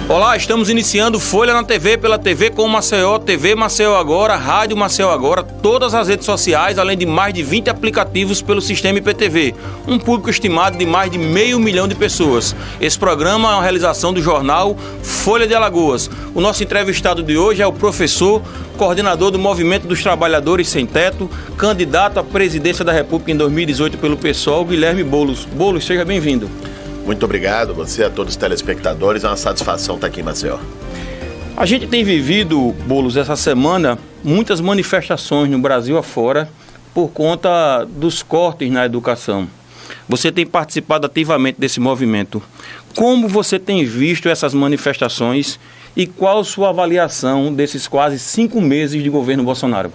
Olá, estamos iniciando Folha na TV pela TV com Maceió, TV Maceió Agora, Rádio Maceió Agora, todas as redes sociais, além de mais de 20 aplicativos pelo sistema IPTV. Um público estimado de mais de 500 mil de pessoas. Esse programa é uma realização do jornal Folha de Alagoas. O nosso entrevistado de hoje é o professor, coordenador do Movimento dos Trabalhadores Sem Teto, candidato à presidência da República em 2018 pelo PSOL, Guilherme Boulos. Boulos, seja bem-vindo. Muito obrigado, você, a todos os telespectadores, é uma satisfação estar aqui em Maceió. A gente tem vivido, Boulos, essa semana, muitas manifestações no Brasil afora por conta dos cortes na educação. Você tem participado ativamente desse movimento. Como você tem visto essas manifestações e qual sua avaliação desses quase 5 meses de governo Bolsonaro?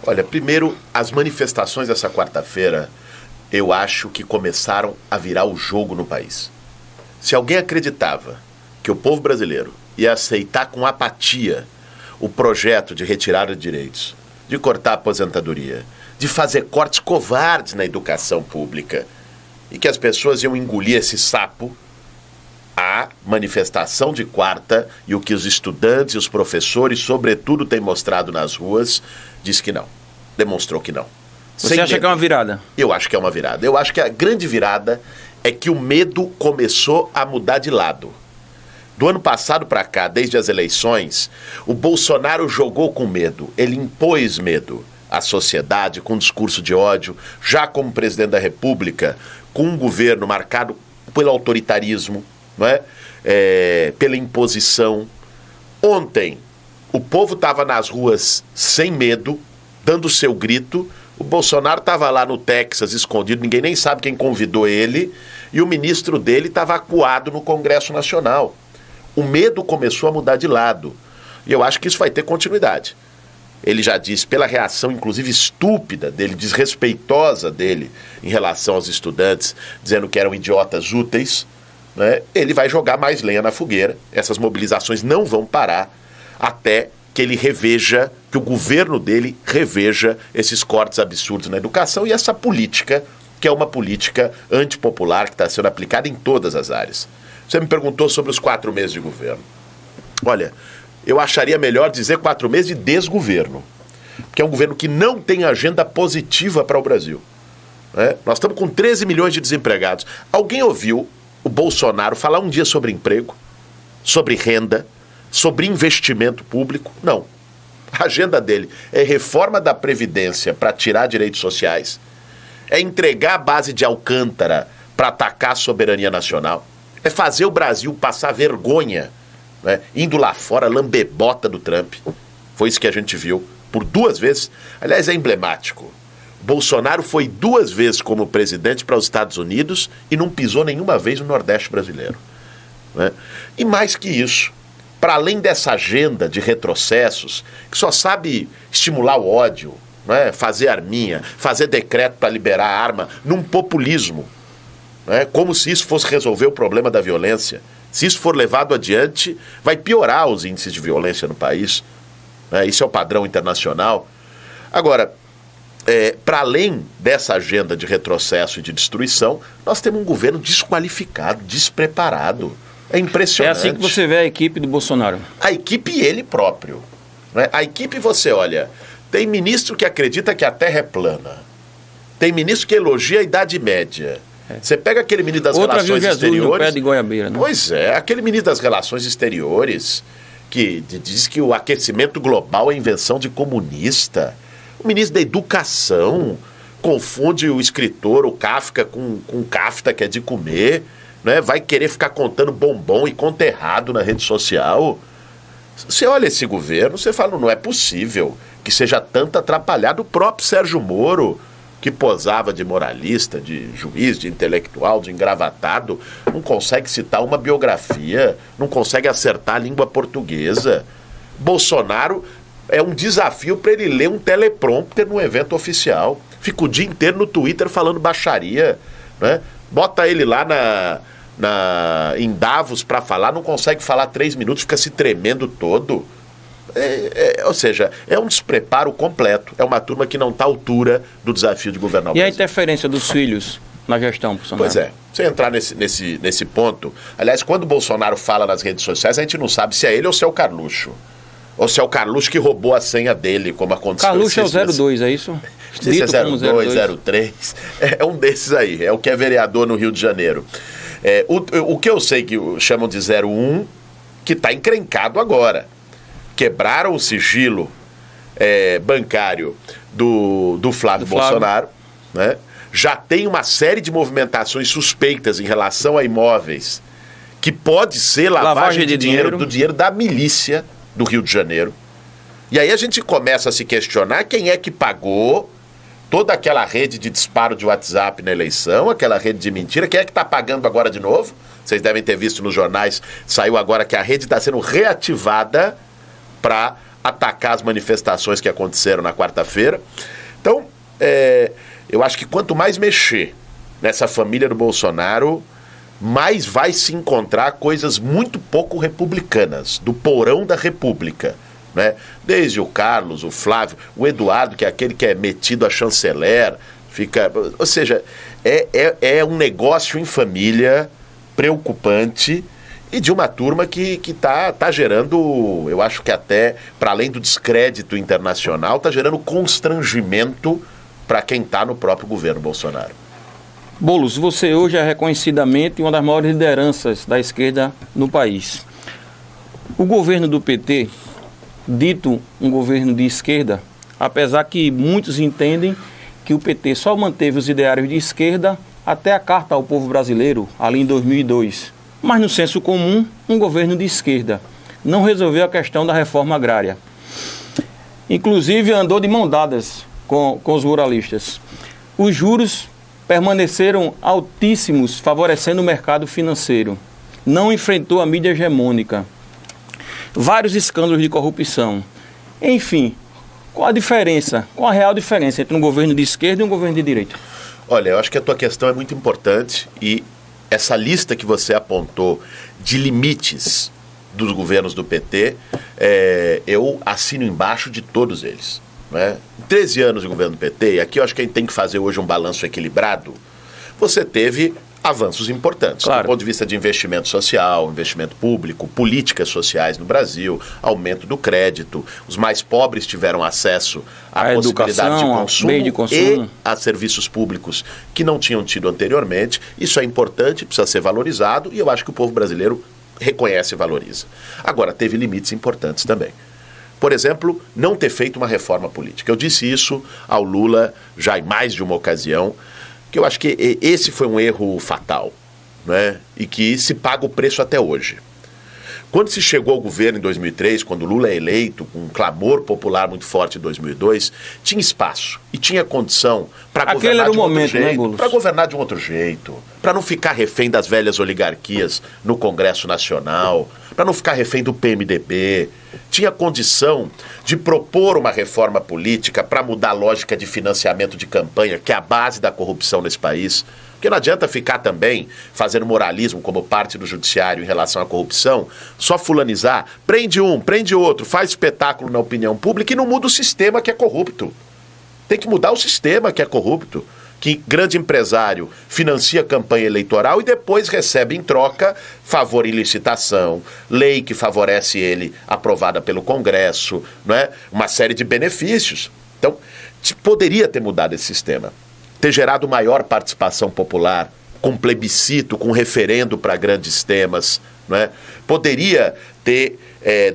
Olha, primeiro, as manifestações dessa quarta-feira, eu acho que começaram a virar o jogo no país. Se alguém acreditava que o povo brasileiro ia aceitar com apatia o projeto de retirada de direitos, de cortar a aposentadoria, de fazer cortes covardes na educação pública e que as pessoas iam engolir esse sapo, a manifestação de quarta e o que os estudantes e os professores, sobretudo, têm mostrado nas ruas, diz que não. Demonstrou que não. Você acha que é uma virada? Eu acho que é uma virada. Eu acho que a grande virada é que o medo começou a mudar de lado. Do ano passado para cá, desde as eleições, o Bolsonaro jogou com medo. Ele impôs medo à sociedade com um discurso de ódio, já como presidente da República, com um governo marcado pelo autoritarismo, não é? Pela imposição. Ontem, o povo estava nas ruas sem medo, dando seu grito. O Bolsonaro estava lá no Texas escondido, ninguém nem sabe quem convidou ele, e o ministro dele estava acuado no Congresso Nacional. O medo começou a mudar de lado, e eu acho que isso vai ter continuidade. Ele já disse, pela reação inclusive estúpida dele, desrespeitosa dele em relação aos estudantes, dizendo que eram idiotas úteis, né? Ele vai jogar mais lenha na fogueira. Essas mobilizações não vão parar até que ele reveja, que o governo dele reveja esses cortes absurdos na educação e essa política, que é uma política antipopular que está sendo aplicada em todas as áreas. Você me perguntou sobre os 4 meses de governo. Olha, eu acharia melhor dizer 4 meses de desgoverno, que é um governo que não tem agenda positiva para o Brasil. Né? Nós estamos com 13 milhões de desempregados. Alguém ouviu o Bolsonaro falar um dia sobre emprego, sobre renda, sobre investimento público? Não. A agenda dele é reforma da Previdência para tirar direitos sociais, é entregar a base de Alcântara para atacar a soberania nacional, é fazer o Brasil passar vergonha, né, indo lá fora, lambebota do Trump. Foi isso que a gente viu por 2 vezes. Aliás, é emblemático. Bolsonaro foi 2 vezes como presidente para os Estados Unidos e não pisou nenhuma vez no Nordeste brasileiro. Né? E mais que isso, para além dessa agenda de retrocessos, que só sabe estimular o ódio, né? Fazer arminha, fazer decreto para liberar a arma, num populismo, né? Como se isso fosse resolver o problema da violência. Se isso for levado adiante, vai piorar os índices de violência no país. Né? Isso é o padrão internacional. Agora, para além dessa agenda de retrocesso e de destruição, nós temos um governo desqualificado, despreparado. É impressionante. É assim que você vê a equipe do Bolsonaro. A equipe e ele próprio. Né? A equipe, você olha, tem ministro que acredita que a Terra é plana. Tem ministro que elogia a Idade Média. Você pega aquele ministro das Relações Exteriores... no pé de goiabeira, né? Pois é, aquele ministro das Relações Exteriores que diz que o aquecimento global é invenção de comunista. O ministro da Educação confunde o escritor, o Kafka, com Kafta, que é de comer... Né? Vai querer ficar contando bombom e conto errado na rede social. Você olha esse governo, você fala, não é possível que seja tanto atrapalhado. O próprio Sérgio Moro, que posava de moralista, de juiz, de intelectual, de engravatado, não consegue citar uma biografia, não consegue acertar a língua portuguesa. Bolsonaro é um desafio para ele ler um teleprompter num evento oficial. Fica o dia inteiro no Twitter falando baixaria, né? Bota ele lá em Davos para falar, não consegue falar 3 minutos, fica se tremendo todo. Ou seja, é um despreparo completo. É uma turma que não está à altura do desafio de governar o Brasil. Brasil. A interferência dos filhos na gestão Bolsonaro. Pois é, você entrar nesse ponto... Aliás, quando o Bolsonaro fala nas redes sociais, a gente não sabe se é ele ou se é o Carluxo. Ou se é o Carluxo que roubou a senha dele, como aconteceu. Carluxo é o 02, é isso? Se é 02, 03, é um desses aí, é o que é vereador no Rio de Janeiro. O que eu sei que chamam de 01, que está encrencado agora. Quebraram o sigilo bancário do Flávio Bolsonaro, né? Já tem uma série de movimentações suspeitas em relação a imóveis, que pode ser lavagem de dinheiro do dinheiro da milícia do Rio de Janeiro. E aí a gente começa a se questionar quem é que pagou toda aquela rede de disparo de WhatsApp na eleição, aquela rede de mentira, quem é que está pagando agora de novo? Vocês devem ter visto nos jornais, saiu agora que a rede está sendo reativada para atacar as manifestações que aconteceram na quarta-feira. Então, eu acho que quanto mais mexer nessa família do Bolsonaro, mais vai se encontrar coisas muito pouco republicanas, do porão da República, né? Desde o Carlos, o Flávio, o Eduardo, que é aquele que é metido a chanceler, ou seja, é um negócio em família preocupante e de uma turma que tá gerando, eu acho que até, para além do descrédito internacional, tá gerando constrangimento para quem está no próprio governo Bolsonaro. Boulos, você hoje é reconhecidamente uma das maiores lideranças da esquerda no país. O governo do PT, dito um governo de esquerda, apesar que muitos entendem que o PT só manteve os ideários de esquerda até a Carta ao Povo Brasileiro, ali em 2002. Mas no senso comum, um governo de esquerda não resolveu a questão da reforma agrária. Inclusive andou de mão dadas com os ruralistas. Os juros permaneceram altíssimos, favorecendo o mercado financeiro. Não enfrentou a mídia hegemônica. Vários escândalos de corrupção. Enfim, qual a real diferença entre um governo de esquerda e um governo de direita? Olha, eu acho que a tua questão é muito importante e essa lista que você apontou de limites dos governos do PT, eu assino embaixo de todos eles. Né? 13 anos de governo do PT, e aqui eu acho que a gente tem que fazer hoje um balanço equilibrado. Você teve avanços importantes, claro, do ponto de vista de investimento social, investimento público, políticas sociais no Brasil, aumento do crédito, os mais pobres tiveram acesso à possibilidade de consumo e a serviços públicos que não tinham tido anteriormente. Isso é importante, precisa ser valorizado e eu acho que o povo brasileiro reconhece e valoriza. Agora, teve limites importantes também. Por exemplo, não ter feito uma reforma política. Eu disse isso ao Lula já em mais de uma ocasião, que eu acho que esse foi um erro fatal, né? E que se paga o preço até hoje. Quando se chegou ao governo em 2003, quando o Lula é eleito, com um clamor popular muito forte em 2002, tinha espaço e tinha condição para governar de um outro jeito, para governar de um outro jeito, para não ficar refém das velhas oligarquias no Congresso Nacional, para não ficar refém do PMDB. Tinha condição de propor uma reforma política para mudar a lógica de financiamento de campanha, que é a base da corrupção nesse país. Porque não adianta ficar também fazendo moralismo como parte do judiciário em relação à corrupção, só fulanizar, prende um, prende outro, faz espetáculo na opinião pública e não muda o sistema que é corrupto. Tem que mudar o sistema que é corrupto. Que grande empresário financia campanha eleitoral e depois recebe em troca favor em licitação, lei que favorece ele aprovada pelo Congresso, não é? Uma série de benefícios. Então, poderia ter mudado esse sistema, ter gerado maior participação popular, com plebiscito, com referendo para grandes temas, não é? Poderia ter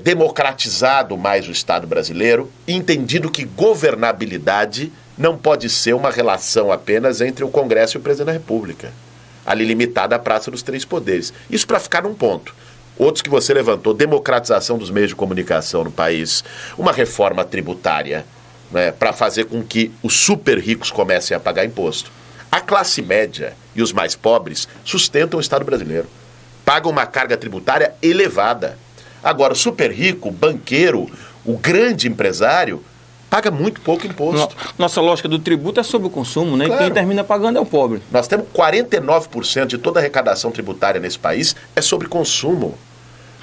democratizado mais o Estado brasileiro, entendido que governabilidade não pode ser uma relação apenas entre o Congresso e o Presidente da República, ali limitada à Praça dos Três Poderes. Isso para ficar num ponto. Outros que você levantou, democratização dos meios de comunicação no país, uma reforma tributária, né, para fazer com que os super ricos comecem a pagar imposto. A classe média e os mais pobres sustentam o Estado brasileiro, pagam uma carga tributária elevada. Agora, o super rico, o banqueiro, o grande empresário, paga muito pouco imposto. Nossa lógica do tributo é sobre o consumo, né? Claro. E quem termina pagando é o pobre. Nós temos 49% de toda a arrecadação tributária nesse país é sobre consumo.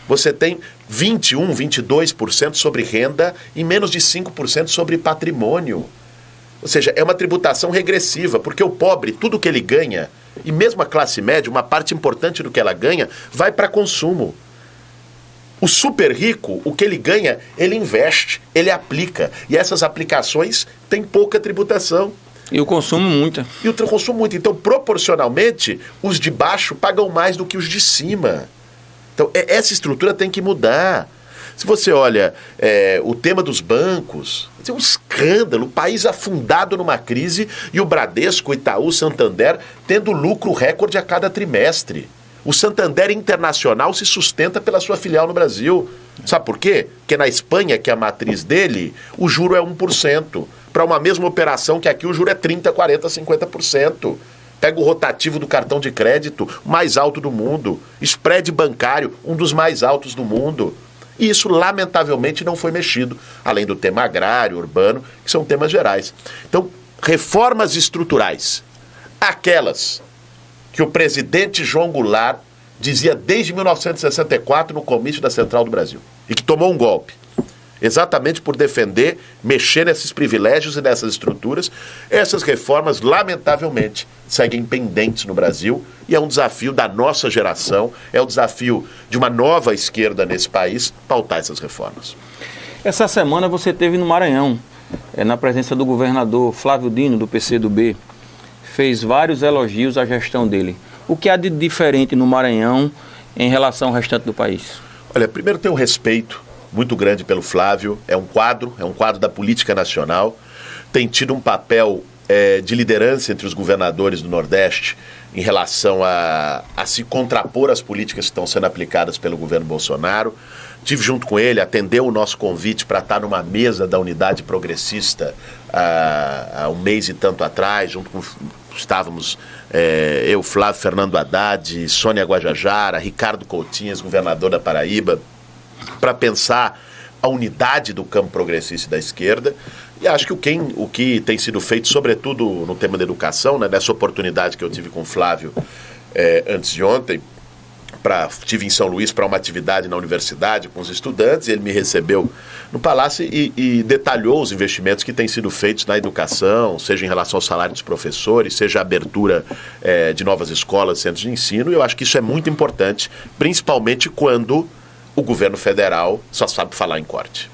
Você tem 21%, 22% sobre renda e menos de 5% sobre patrimônio. Ou seja, é uma tributação regressiva, porque o pobre, tudo que ele ganha, e mesmo a classe média, uma parte importante do que ela ganha, vai para consumo. O super rico, o que ele ganha, ele investe, ele aplica. E essas aplicações têm pouca tributação. E o consumo muita. E o consumo muito. Então, proporcionalmente, os de baixo pagam mais do que os de cima. Então, essa estrutura tem que mudar. Se você olha o tema dos bancos, é um escândalo, o país afundado numa crise e o Bradesco, o Itaú, o Santander tendo lucro recorde a cada trimestre. O Santander Internacional se sustenta pela sua filial no Brasil. Sabe por quê? Porque na Espanha, que é a matriz dele, o juro é 1%. Para uma mesma operação que aqui o juro é 30%, 40%, 50%. Pega o rotativo do cartão de crédito, mais alto do mundo. Spread bancário, um dos mais altos do mundo. E isso, lamentavelmente, não foi mexido, além do tema agrário, urbano, que são temas gerais. Então, reformas estruturais, aquelas que o presidente João Goulart dizia desde 1964 no comício da Central do Brasil, e que tomou um golpe, exatamente por defender, mexer nesses privilégios e nessas estruturas. Essas reformas, lamentavelmente, seguem pendentes no Brasil, e é um desafio da nossa geração, é o desafio de uma nova esquerda nesse país, pautar essas reformas. Essa semana você esteve no Maranhão, na presença do governador Flávio Dino, do PCdoB, fez vários elogios à gestão dele. O que há de diferente no Maranhão em relação ao restante do país? Olha, primeiro tem um respeito muito grande pelo Flávio, é um quadro da política nacional, tem tido um papel de liderança entre os governadores do Nordeste em relação a se contrapor às políticas que estão sendo aplicadas pelo governo Bolsonaro. Estive junto com ele, atendeu o nosso convite para estar numa mesa da Unidade Progressista há um mês e tanto atrás, junto com estávamos eu, Flávio, Fernando Haddad, Sônia Guajajara, Ricardo Coutinho, governador da Paraíba, para pensar a unidade do campo progressista e da esquerda. E acho que o que tem sido feito, sobretudo no tema da educação, né, nessa oportunidade que eu tive com o Flávio antes de ontem, estive em São Luís para uma atividade na universidade com os estudantes, e ele me recebeu no Palácio e detalhou os investimentos que têm sido feitos na educação, seja em relação ao salário dos professores, seja a abertura de novas escolas, centros de ensino. E eu acho que isso é muito importante, principalmente quando o governo federal só sabe falar em corte.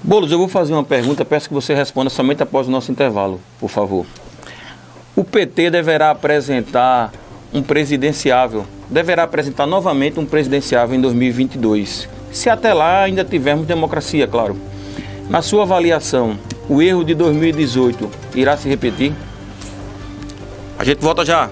Boulos, eu vou fazer uma pergunta, peço que você responda somente após o nosso intervalo, por favor. O PT deverá apresentar novamente um presidenciável em 2022, se até lá ainda tivermos democracia, claro. Na sua avaliação, o erro de 2018 irá se repetir? A gente volta já.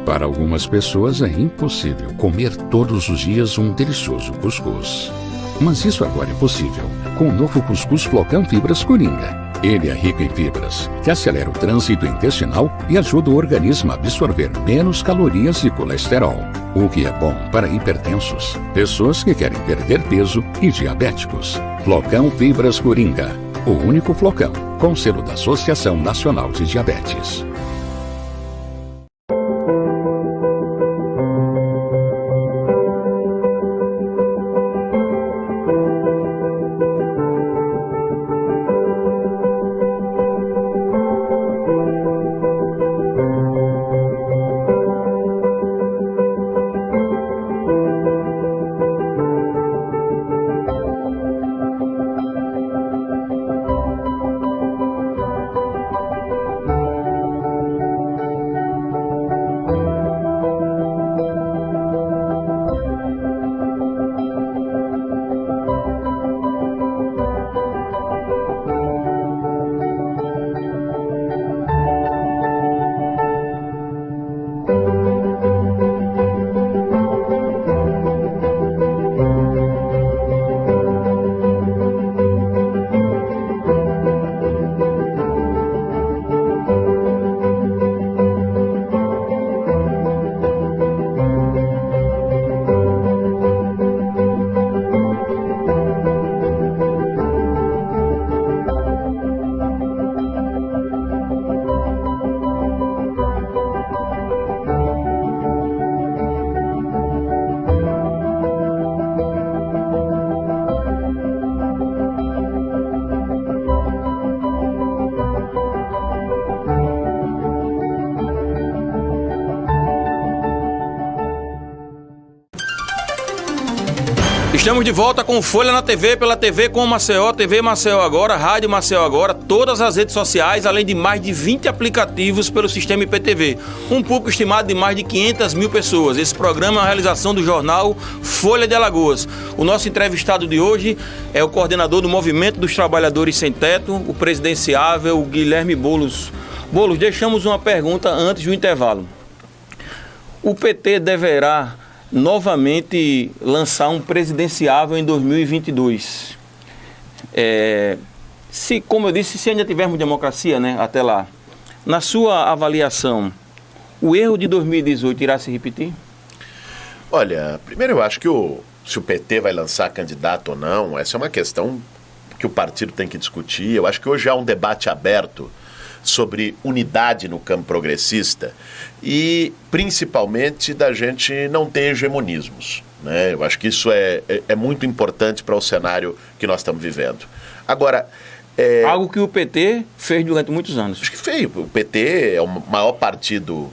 Para algumas pessoas é impossível comer todos os dias um delicioso cuscuz. Mas isso agora é possível com o novo cuscuz Flocão Fibras Coringa. Ele é rico em fibras, que acelera o trânsito intestinal e ajuda o organismo a absorver menos calorias e colesterol, o que é bom para hipertensos, pessoas que querem perder peso e diabéticos. Flocão Fibras Coringa, o único flocão com selo da Associação Nacional de Diabetes. Estamos de volta com Folha na TV, pela TV com Maceió, TV Maceió Agora, Rádio Maceió Agora, todas as redes sociais, além de mais de 20 aplicativos pelo sistema IPTV. Um público estimado de mais de 500 mil pessoas. Esse programa é uma realização do jornal Folha de Alagoas. O nosso entrevistado de hoje é o coordenador do Movimento dos Trabalhadores Sem Teto, o presidenciável Guilherme Boulos. Boulos, deixamos uma pergunta antes do intervalo. O PT deverá novamente lançar um presidenciável em 2022. Como eu disse, se ainda tivermos democracia, né, até lá. Na sua avaliação, o erro de 2018 irá se repetir? Olha, primeiro eu acho que se o PT vai lançar candidato ou não, essa é uma questão que o partido tem que discutir. Eu acho que hoje há um debate aberto sobre unidade no campo progressista e, principalmente, da gente não ter hegemonismos, né? Eu acho que isso é muito importante para o cenário que nós estamos vivendo. Agora... algo que o PT fez durante muitos anos. Acho que fez. O PT é o maior partido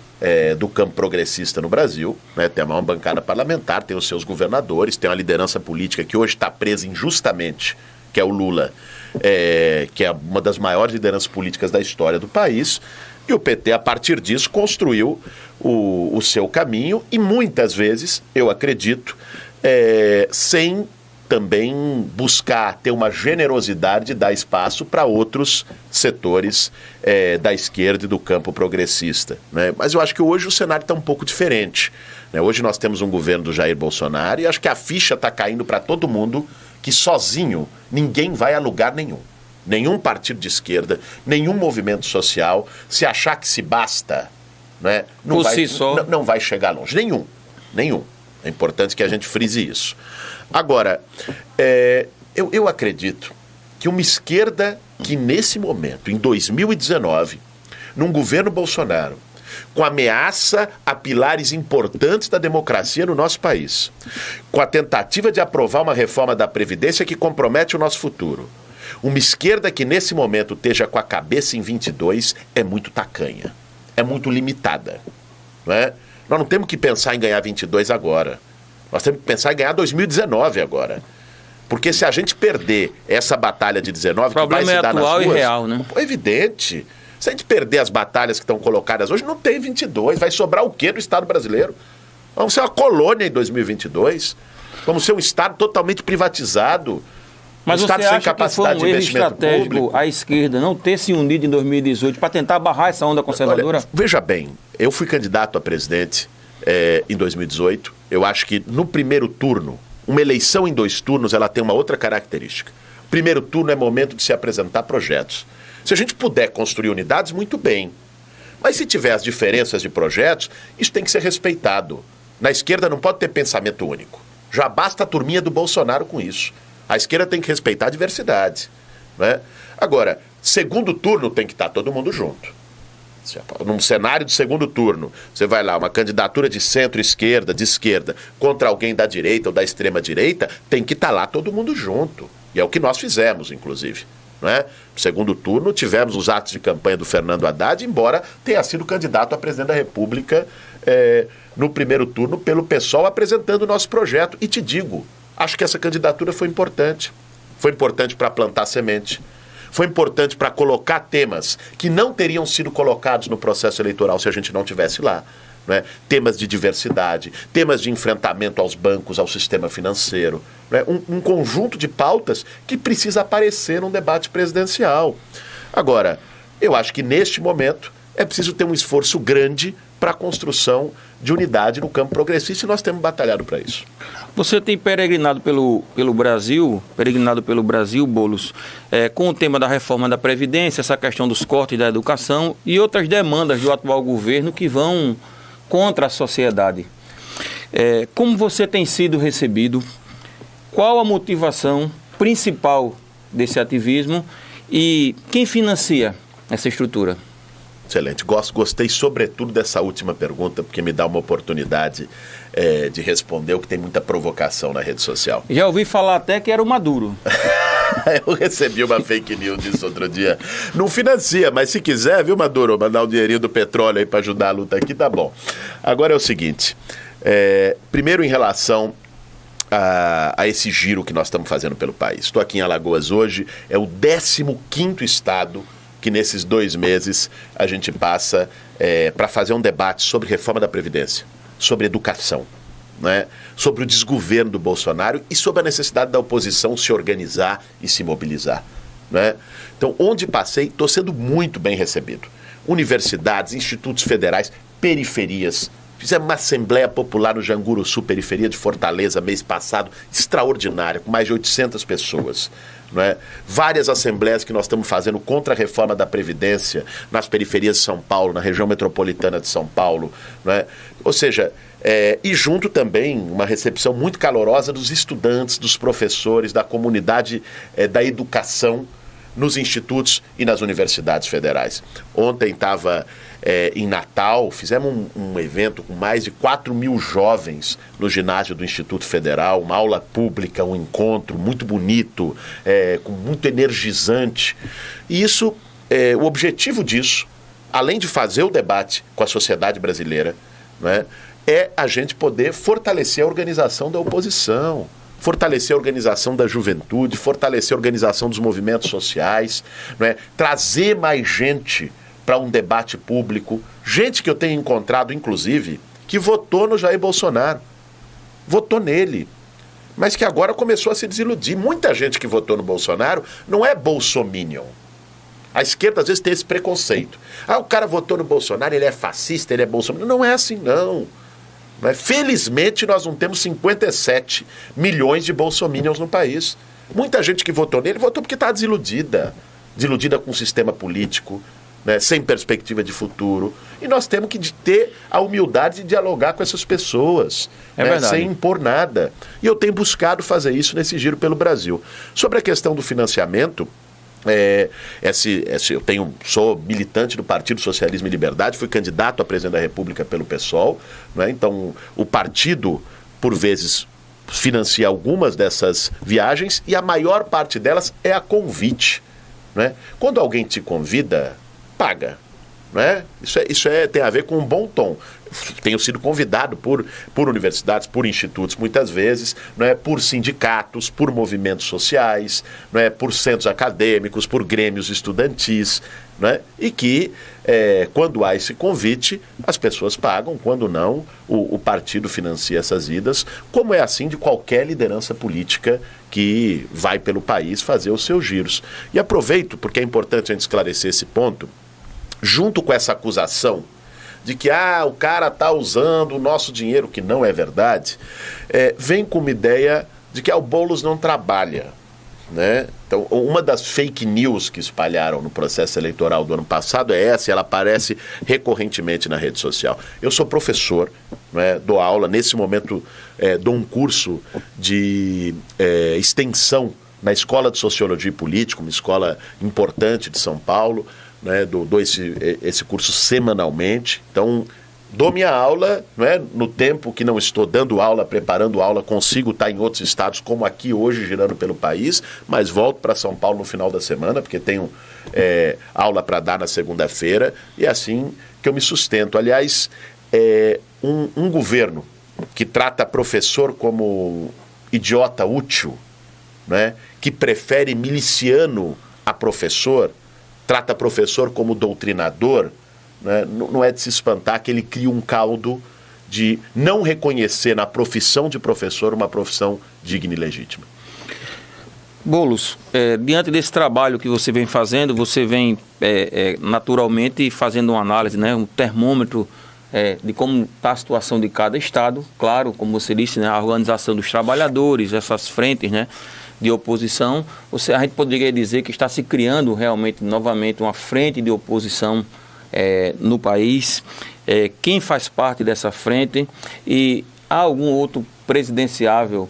do campo progressista no Brasil, né? Tem a maior bancada parlamentar, tem os seus governadores, tem uma liderança política que hoje está presa injustamente, que é o Lula, que é uma das maiores lideranças políticas da história do país, e o PT, a partir disso, construiu o seu caminho, e muitas vezes, eu acredito, sem também buscar ter uma generosidade de dar espaço para outros setores da esquerda e do campo progressista, né? Mas eu acho que hoje o cenário está um pouco diferente, né? Hoje nós temos um governo do Jair Bolsonaro e acho que a ficha está caindo para todo mundo que sozinho ninguém vai a lugar nenhum. Nenhum partido de esquerda, nenhum movimento social, se achar que se basta, né, não vai chegar longe. Nenhum. É importante que a gente frise isso. Agora, eu acredito que uma esquerda que nesse momento, em 2019, num governo Bolsonaro, com ameaça a pilares importantes da democracia no nosso país, com a tentativa de aprovar uma reforma da Previdência que compromete o nosso futuro, uma esquerda que nesse momento esteja com a cabeça em 22 é muito tacanha, é muito limitada, não é? Nós não temos que pensar em ganhar 22 agora, nós temos que pensar em ganhar 2019 agora. Porque se a gente perder essa batalha de 19, que vai se dar nas ruas... O problema é atual e real, né? É evidente. Se a gente perder as batalhas que estão colocadas hoje, não tem 22. Vai sobrar o quê do Estado brasileiro? Vamos ser uma colônia em 2022. Vamos ser um Estado totalmente privatizado. Mas você acha que foi um erro estratégico à esquerda não ter se unido em 2018 para tentar barrar essa onda conservadora? Olha, veja bem, eu fui candidato a presidente em 2018. Eu acho que no primeiro turno, uma eleição em 2 turnos, ela tem uma outra característica. Primeiro turno é momento de se apresentar projetos. Se a gente puder construir unidades, muito bem. Mas se tiver as diferenças de projetos, isso tem que ser respeitado. Na esquerda não pode ter pensamento único. Já basta a turminha do Bolsonaro com isso. A esquerda tem que respeitar a diversidade, né? Agora, segundo turno tem que estar todo mundo junto. Num cenário de segundo turno, você vai lá, uma candidatura de centro-esquerda, de esquerda, contra alguém da direita ou da extrema-direita, tem que estar lá todo mundo junto. E é o que nós fizemos, inclusive. Né? No segundo turno, tivemos os atos de campanha do Fernando Haddad, embora tenha sido candidato a presidente da República no primeiro turno pelo PSOL, apresentando o nosso projeto. E te digo, acho que essa candidatura foi importante. Foi importante para plantar semente. Foi importante para colocar temas que não teriam sido colocados no processo eleitoral se a gente não tivesse lá. Né? Temas de diversidade, temas de enfrentamento aos bancos, ao sistema financeiro. Né? Um conjunto de pautas que precisa aparecer num debate presidencial. Agora, eu acho que neste momento é preciso ter um esforço grande para a construção de unidade no campo progressista e nós temos batalhado para isso. Você tem peregrinado pelo Brasil, Boulos, com o tema da reforma da Previdência, essa questão dos cortes da educação e outras demandas do atual governo que vão contra a sociedade. Como você tem sido recebido? Qual a motivação principal desse ativismo e quem financia essa estrutura? Excelente. Gostei sobretudo dessa última pergunta, porque me dá uma oportunidade de responder o que tem muita provocação na rede social. Já ouvi falar até que era o Maduro. Eu recebi uma fake news disso outro dia. Não financia, mas se quiser, viu, Maduro, mandar o dinheirinho do petróleo aí para ajudar a luta aqui, tá bom. Agora é o seguinte, primeiro em relação a esse giro que nós estamos fazendo pelo país. Estou aqui em Alagoas hoje, é o 15º estado que nesses 2 meses a gente passa para fazer um debate sobre reforma da Previdência, sobre educação, né? Sobre o desgoverno do Bolsonaro e sobre a necessidade da oposição se organizar e se mobilizar, né? Então, onde passei, estou sendo muito bem recebido. Universidades, institutos federais, periferias. Fizemos uma Assembleia Popular no Janguruçu, periferia de Fortaleza, mês passado, extraordinária, com mais de 800 pessoas. Não é? Várias assembleias que nós estamos fazendo contra a reforma da Previdência nas periferias de São Paulo, na região metropolitana de São Paulo. Não é? Ou seja, e junto também uma recepção muito calorosa dos estudantes, dos professores, da comunidade da educação nos institutos e nas universidades federais. Ontem estava em Natal, fizemos um evento com mais de 4.000 jovens no ginásio do Instituto Federal, uma aula pública, um encontro muito bonito, muito energizante. E isso, o objetivo disso, além de fazer o debate com a sociedade brasileira, né, é a gente poder fortalecer a organização da oposição, fortalecer a organização da juventude, fortalecer a organização dos movimentos sociais, não é? Trazer mais gente para um debate público, gente que eu tenho encontrado, inclusive, que votou no Jair Bolsonaro, votou nele, mas que agora começou a se desiludir. Muita gente que votou no Bolsonaro não é bolsominion. A esquerda às vezes tem esse preconceito. O cara votou no Bolsonaro, ele é fascista, ele é bolsominion. Não é assim, não. Felizmente nós não temos 57 milhões de bolsominions no país. Muita gente que votou nele votou porque está desiludida com o sistema político, né, sem perspectiva de futuro. E nós temos que ter a humildade de dialogar com essas pessoas, né, sem impor nada. E eu tenho buscado fazer isso nesse giro pelo Brasil. Sobre a questão do financiamento, eu sou militante do Partido Socialismo e Liberdade, fui candidato a presidente da República pelo PSOL, né? Então o partido, por vezes, financia algumas dessas viagens e a maior parte delas é a convite, né? Quando alguém te convida, paga, né? Isso tem a ver com um bom tom. Tenho sido convidado por universidades, por institutos, muitas vezes, não é, por sindicatos, por movimentos sociais, não é, por centros acadêmicos, por grêmios estudantis, não é, e que, quando há esse convite, as pessoas pagam, quando não, o partido financia essas idas, como é assim de qualquer liderança política que vai pelo país fazer os seus giros. E aproveito, porque é importante a gente esclarecer esse ponto, junto com essa acusação de que o cara está usando o nosso dinheiro, que não é verdade, vem com uma ideia de que o Boulos não trabalha, né? Então, uma das fake news que espalharam no processo eleitoral do ano passado é essa, e ela aparece recorrentemente na rede social. Eu sou professor, né, dou aula, nesse momento dou um curso de extensão na Escola de Sociologia e Política, uma escola importante de São Paulo, né, dou esse curso semanalmente. Então, dou minha aula, né, no tempo que não estou dando aula, preparando aula, consigo estar em outros estados, como aqui hoje, girando pelo país, mas volto para São Paulo no final da semana, porque tenho aula para dar na segunda-feira, e é assim que eu me sustento. Aliás, um governo que trata professor como idiota útil, né, que prefere miliciano a professor, trata professor como doutrinador, né? Não é de se espantar que ele cria um caldo de não reconhecer na profissão de professor uma profissão digna e legítima. Boulos, diante desse trabalho que você vem fazendo, você vem naturalmente fazendo uma análise, né, um termômetro de como está a situação de cada estado. Claro, como você disse, né, a organização dos trabalhadores, essas frentes, né, de oposição. A gente poderia dizer que está se criando realmente, novamente, uma frente de oposição no país. Quem faz parte dessa frente? E há algum outro presidenciável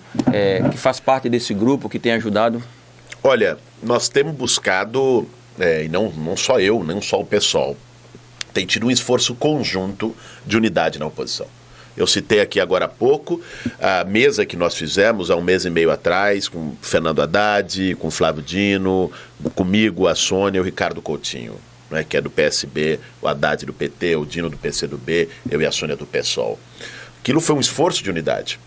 que faz parte desse grupo que tem ajudado? Olha, nós temos buscado, e não só eu, não só o PSOL, tem tido um esforço conjunto de unidade na oposição. Eu citei aqui agora há pouco a mesa que nós fizemos há 1 mês e meio atrás com Fernando Haddad, com Flávio Dino, comigo, a Sônia e o Ricardo Coutinho, né, que é do PSB, o Haddad do PT, o Dino do PCdoB, eu e a Sônia do PSOL. Aquilo foi um esforço de unidade.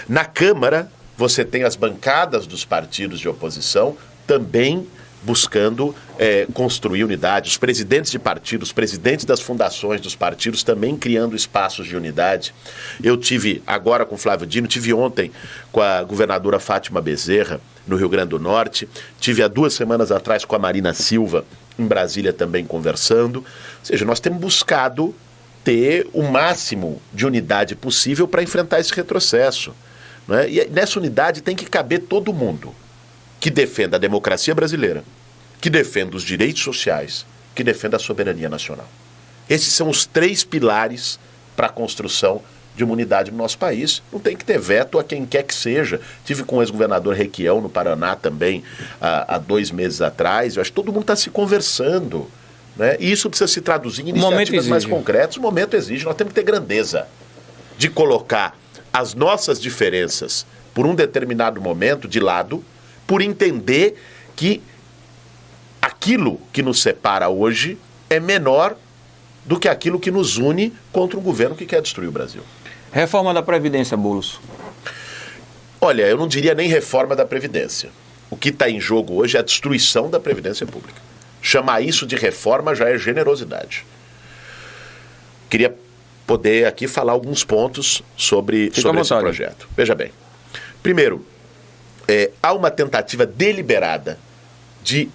Na Câmara, você tem as bancadas dos partidos de oposição também buscando construir unidade. Os presidentes de partidos, os presidentes das fundações dos partidos também criando espaços de unidade. Eu tive agora com o Flávio Dino, tive ontem com a governadora Fátima Bezerra, no Rio Grande do Norte, tive há 2 semanas atrás com a Marina Silva, em Brasília também conversando. Ou seja, nós temos buscado ter o máximo de unidade possível para enfrentar esse retrocesso, né? E nessa unidade tem que caber todo mundo que defenda a democracia brasileira, que defenda os direitos sociais, que defenda a soberania nacional. Esses são os 3 pilares para a construção de uma unidade no nosso país. Não tem que ter veto a quem quer que seja. Tive com o ex-governador Requião no Paraná também há 2 meses atrás. Eu acho que todo mundo está se conversando, né? E isso precisa se traduzir em iniciativas mais concretas. O momento exige. Nós temos que ter grandeza de colocar as nossas diferenças por um determinado momento de lado, por entender que aquilo que nos separa hoje é menor do que aquilo que nos une contra um governo que quer destruir o Brasil. Reforma da Previdência, Boulos. Olha, eu não diria nem reforma da Previdência. O que está em jogo hoje é a destruição da Previdência Pública. Chamar isso de reforma já é generosidade. Queria poder aqui falar alguns pontos sobre esse projeto. Veja bem. Primeiro, há uma tentativa deliberada de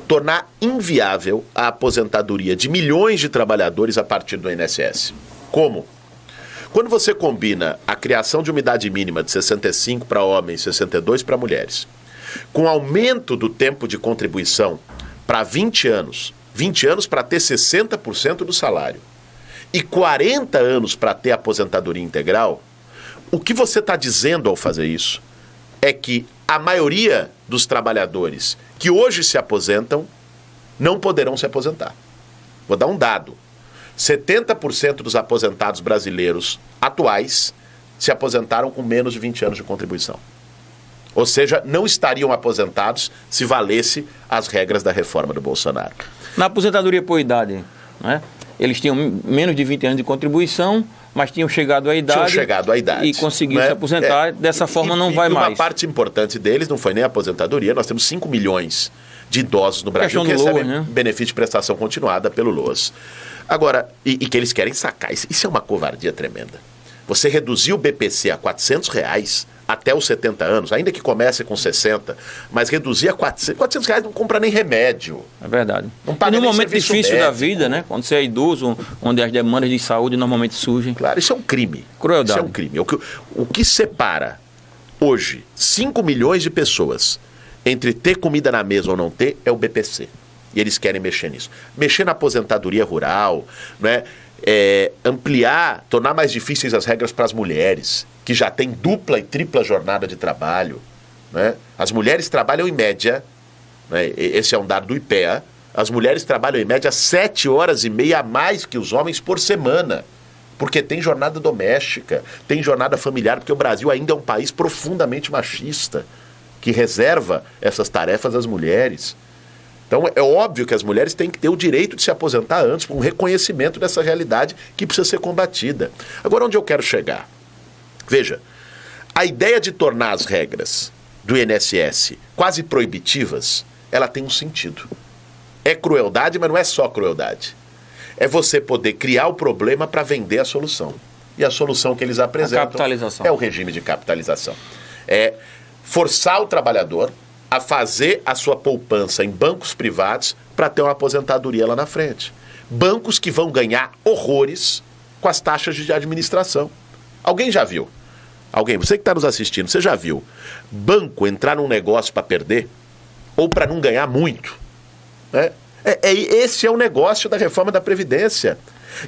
tornar inviável a aposentadoria de milhões de trabalhadores a partir do INSS. Como? Quando você combina a criação de uma idade mínima de 65 para homens, 62 para mulheres, com aumento do tempo de contribuição para 20 anos para ter 60% do salário e 40 anos para ter aposentadoria integral, o que você está dizendo ao fazer isso é que a maioria dos trabalhadores que hoje se aposentam não poderão se aposentar. Vou dar um dado. 70% dos aposentados brasileiros atuais se aposentaram com menos de 20 anos de contribuição. Ou seja, não estariam aposentados se valesse as regras da reforma do Bolsonaro. Na aposentadoria por idade, né? Eles tinham menos de 20 anos de contribuição, mas tinham chegado à idade e conseguiram se aposentar. Dessa forma não vai mais. Uma parte importante deles não foi nem a aposentadoria. Nós temos 5 milhões de idosos no Brasil que recebem benefício de prestação continuada pelo LOAS. Agora, e que eles querem sacar. Isso é uma covardia tremenda. Você reduzir o BPC a R$400 até os 70 anos, ainda que comece com 60, mas reduzir a R$400 não compra nem remédio. É verdade. Não paga e num nem momento difícil médico da vida, né? Quando você é idoso, onde as demandas de saúde normalmente surgem. Claro, isso é um crime. Crueldade. Isso é um crime. O que separa hoje 5 milhões de pessoas entre ter comida na mesa ou não ter é o BPC. E eles querem mexer nisso. Mexer na aposentadoria rural, né? Ampliar, tornar mais difíceis as regras para as mulheres, que já têm dupla e tripla jornada de trabalho, né? As mulheres trabalham em média, né? Esse é um dado do IPEA, as mulheres trabalham em média 7 horas e meia a mais que os homens por semana, porque tem jornada doméstica, tem jornada familiar, porque o Brasil ainda é um país profundamente machista, que reserva essas tarefas às mulheres. Então é óbvio que as mulheres têm que ter o direito de se aposentar antes, por um reconhecimento dessa realidade que precisa ser combatida. Agora, onde eu quero chegar? Veja, a ideia de tornar as regras do INSS quase proibitivas, ela tem um sentido. É crueldade, mas não é só crueldade. É você poder criar o problema para vender a solução. E a solução que eles apresentam é o regime de capitalização. É forçar o trabalhador a fazer a sua poupança em bancos privados para ter uma aposentadoria lá na frente. Bancos que vão ganhar horrores com as taxas de administração. Alguém já viu? Você que está nos assistindo, você já viu banco entrar num negócio para perder? Ou para não ganhar muito? Né? Esse é o negócio da reforma da Previdência.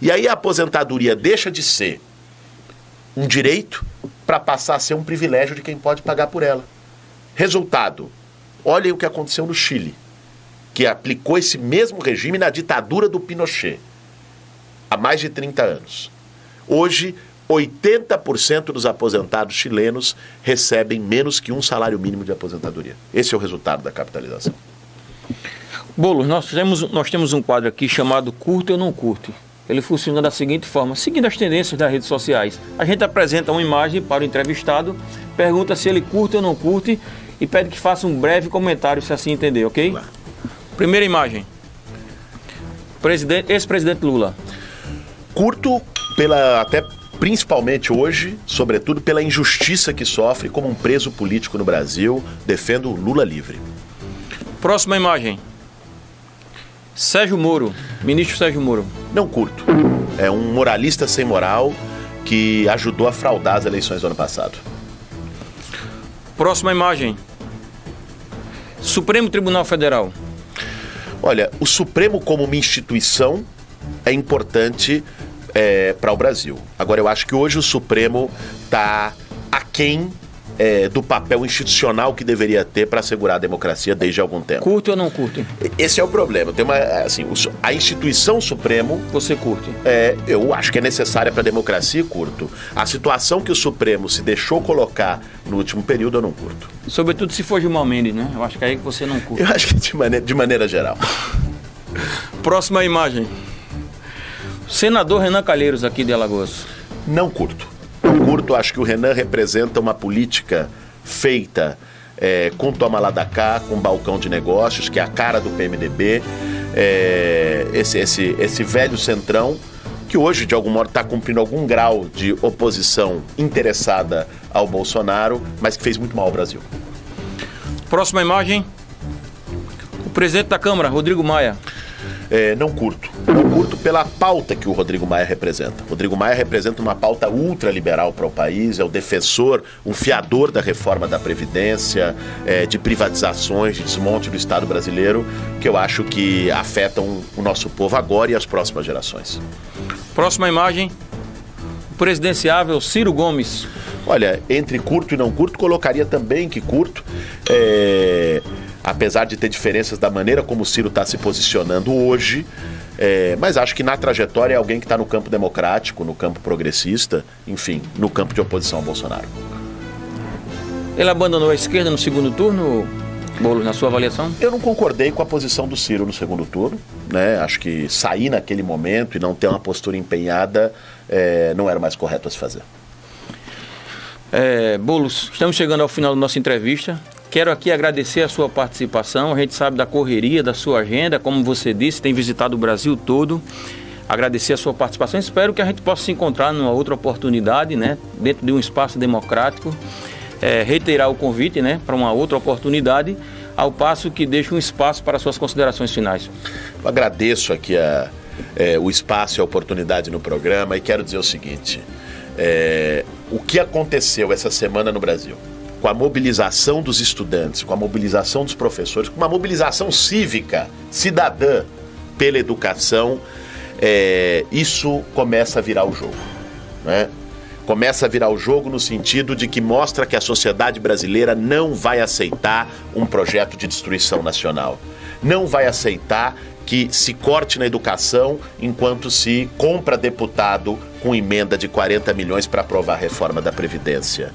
E aí a aposentadoria deixa de ser um direito para passar a ser um privilégio de quem pode pagar por ela. Resultado: olhem o que aconteceu no Chile, que aplicou esse mesmo regime na ditadura do Pinochet, há mais de 30 anos. Hoje, 80% dos aposentados chilenos recebem menos que um salário mínimo de aposentadoria. Esse é o resultado da capitalização. Boulos, nós temos um quadro aqui chamado Curto ou Não Curto. ele funciona da seguinte forma, seguindo as tendências das redes sociais. A gente apresenta uma imagem para o entrevistado, pergunta se ele curte ou não curte e pede que faça um breve comentário, se assim entender, ok? Claro. Primeira imagem. Ex-presidente Lula. Curto até principalmente hoje, sobretudo pela injustiça que sofre como um preso político no Brasil. Defendo o Lula livre. Próxima imagem. Sérgio Moro, ministro Sérgio Moro. Não curto. É um moralista sem moral que ajudou a fraudar as eleições do ano passado. Próxima imagem. Supremo Tribunal Federal. Olha, o Supremo como uma instituição é importante para o Brasil. Agora, eu acho que hoje o Supremo está aquém do papel institucional que deveria ter para assegurar a democracia desde algum tempo. Curte ou não curte? Esse é o problema. Tem a instituição Supremo... Você curte? Eu acho que é necessária para a democracia e curto. A situação que o Supremo se deixou colocar no último período, eu não curto. Sobretudo se for Gilmar Mendes, né? Eu acho que é aí que você não curte. Eu acho que de maneira geral. Próxima imagem. Senador Renan Calheiros, aqui de Alagoas. Não curto. Não curto, acho que o Renan representa uma política feita com toma lá da cá, com balcão de negócios, que é a cara do PMDB. Esse velho centrão, que hoje, de algum modo, está cumprindo algum grau de oposição interessada ao Bolsonaro, mas que fez muito mal ao Brasil. Próxima imagem. O presidente da Câmara, Rodrigo Maia. Não curto. Não curto pela pauta que o Rodrigo Maia representa. Rodrigo Maia representa uma pauta ultraliberal para o país, é o defensor, um fiador da reforma da Previdência, de privatizações, de desmonte do Estado brasileiro, que eu acho que afetam o nosso povo agora e as próximas gerações. Próxima imagem. O presidenciável Ciro Gomes. Olha, entre curto e não curto, colocaria também que curto, apesar de ter diferenças da maneira como o Ciro está se posicionando hoje, mas acho que na trajetória é alguém que está no campo democrático, no campo progressista, enfim, no campo de oposição ao Bolsonaro. Ele abandonou a esquerda no segundo turno, Boulos, na sua avaliação? Eu não concordei com a posição do Ciro no segundo turno, né? Acho que sair naquele momento e não ter uma postura empenhada não era o mais correto a se fazer. Boulos, estamos chegando ao final da nossa entrevista. Quero aqui agradecer a sua participação. A gente sabe da correria, da sua agenda, como você disse, tem visitado o Brasil todo. Agradecer a sua participação. Espero que a gente possa se encontrar numa outra oportunidade, né, dentro de um espaço democrático. Reiterar o convite, né, para uma outra oportunidade, ao passo que deixo um espaço para suas considerações finais. Eu agradeço aqui o espaço e a oportunidade no programa e quero dizer o seguinte: o que aconteceu essa semana no Brasil, com a mobilização dos estudantes, com a mobilização dos professores, com uma mobilização cívica, cidadã pela educação, isso começa a virar o jogo, né? Começa a virar o jogo no sentido de que mostra que a sociedade brasileira não vai aceitar um projeto de destruição nacional. Não vai aceitar que se corte na educação enquanto se compra deputado com emenda de 40 milhões para aprovar a reforma da Previdência.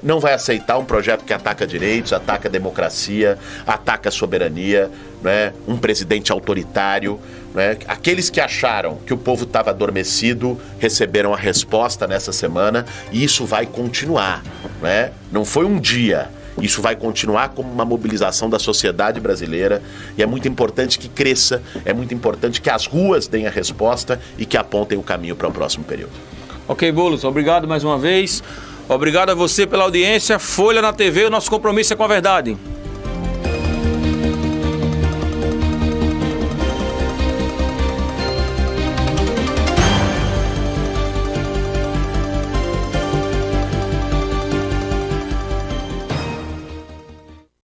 Não vai aceitar um projeto que ataca direitos, ataca a democracia, ataca a soberania, um presidente autoritário. Aqueles que acharam que o povo estava adormecido receberam a resposta nessa semana e isso vai continuar. Não foi um dia. Isso vai continuar como uma mobilização da sociedade brasileira e é muito importante que cresça, é muito importante que as ruas deem a resposta e que apontem o caminho para o próximo período. Ok, Boulos, obrigado mais uma vez. Obrigado a você pela audiência. Folha na TV, o nosso compromisso é com a verdade.